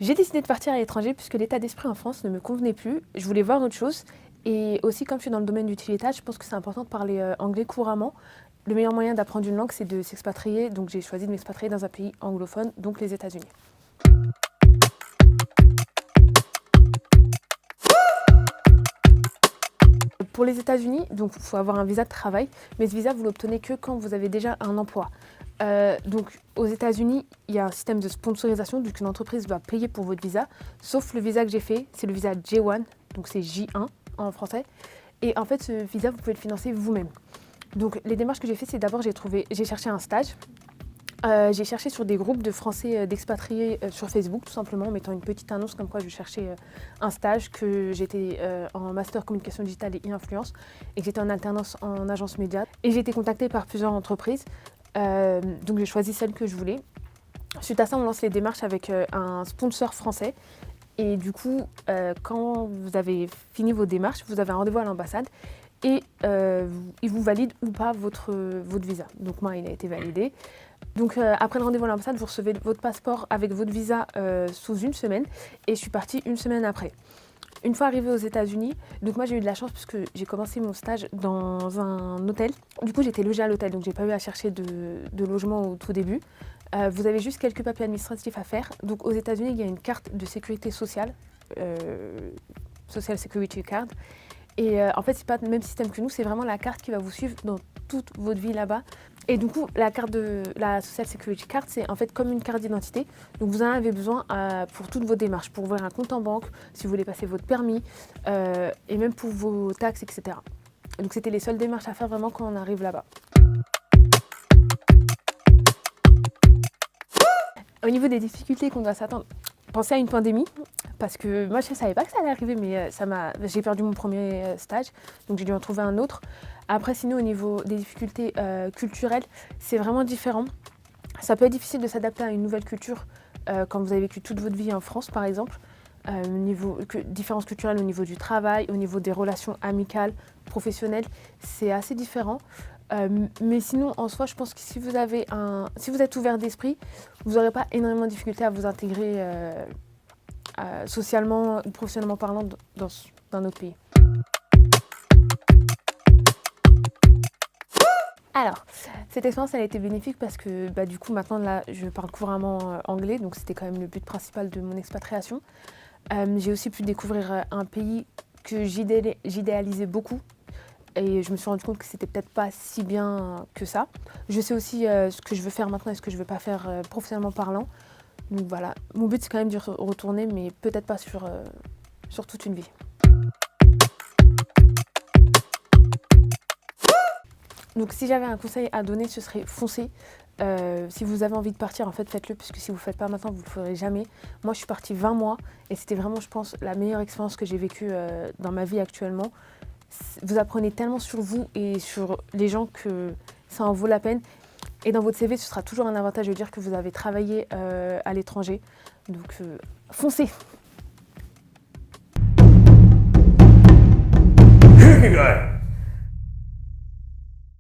J'ai décidé de partir à l'étranger puisque l'état d'esprit en France ne me convenait plus. Je voulais voir autre chose. Et aussi, comme je suis dans le domaine d'utilitaire, je pense que c'est important de parler anglais couramment. Le meilleur moyen d'apprendre une langue, c'est de s'expatrier. Donc j'ai choisi de m'expatrier dans un pays anglophone, donc les États-Unis. Pour les États-Unis, donc il faut avoir un visa de travail, mais ce visa, vous l'obtenez que quand vous avez déjà un emploi. Donc aux États-Unis, il y a un système de sponsorisation, donc une entreprise doit payer pour votre visa, sauf le visa que j'ai fait, c'est le visa J1, donc c'est J1 en français. Et en fait, ce visa, vous pouvez le financer vous-même. Donc les démarches que j'ai fait, c'est d'abord j'ai cherché un stage. J'ai cherché sur des groupes de Français d'expatriés sur Facebook, tout simplement, en mettant une petite annonce comme quoi je cherchais un stage, que j'étais en master communication digitale et influence et que j'étais en alternance en agence média. Et j'ai été contactée par plusieurs entreprises, donc j'ai choisi celle que je voulais. Suite à ça, on lance les démarches avec un sponsor français. Et du coup, quand vous avez fini vos démarches, vous avez un rendez-vous à l'ambassade et ils vous valident ou pas votre visa. Donc moi, il a été validé. Donc après le rendez-vous à l'ambassade, vous recevez votre passeport avec votre visa sous une semaine et je suis partie une semaine après. Une fois arrivée aux États-Unis, donc moi j'ai eu de la chance puisque j'ai commencé mon stage dans un hôtel. Du coup j'étais logée à l'hôtel, donc j'ai pas eu à chercher de logement au tout début. Vous avez juste quelques papiers administratifs à faire. Donc aux États-Unis, il y a une carte de sécurité sociale, Social Security Card. Et en fait, c'est pas le même système que nous, c'est vraiment la carte qui va vous suivre dans toute votre vie là-bas. Et du coup, la carte de la Social Security Card, c'est en fait comme une carte d'identité. Donc vous en avez besoin pour toutes vos démarches, pour ouvrir un compte en banque, si vous voulez passer votre permis, et même pour vos taxes, etc. Donc c'était les seules démarches à faire vraiment quand on arrive là-bas. Au niveau des difficultés qu'on doit s'attendre, pensez à une pandémie, parce que moi je ne savais pas que ça allait arriver, mais j'ai perdu mon premier stage, donc j'ai dû en trouver un autre. Après, sinon, au niveau des difficultés culturelles, c'est vraiment différent. Ça peut être difficile de s'adapter à une nouvelle culture quand vous avez vécu toute votre vie en France, par exemple. Différences culturelles au niveau du travail, au niveau des relations amicales, professionnelles, c'est assez différent. Mais sinon, en soi, je pense que si vous êtes ouvert d'esprit, vous n'aurez pas énormément de difficultés à vous intégrer socialement ou professionnellement parlant dans un autre pays. Alors, cette expérience, elle a été bénéfique parce que du coup, maintenant, là, je parle couramment anglais, donc c'était quand même le but principal de mon expatriation. J'ai aussi pu découvrir un pays que j'idéalisais beaucoup et je me suis rendu compte que c'était peut-être pas si bien que ça. Je sais aussi ce que je veux faire maintenant et ce que je veux pas faire professionnellement parlant. Donc voilà, mon but c'est quand même d'y retourner, mais peut-être pas sur toute une vie. Donc si j'avais un conseil à donner, ce serait foncer. Si vous avez envie de partir, en fait, faites-le, puisque si vous ne le faites pas maintenant, vous ne le ferez jamais. Moi, je suis partie 20 mois et c'était vraiment, je pense, la meilleure expérience que j'ai vécue dans ma vie actuellement. Vous apprenez tellement sur vous et sur les gens que ça en vaut la peine. Et dans votre CV, ce sera toujours un avantage de dire que vous avez travaillé à l'étranger. Donc, foncez! Good.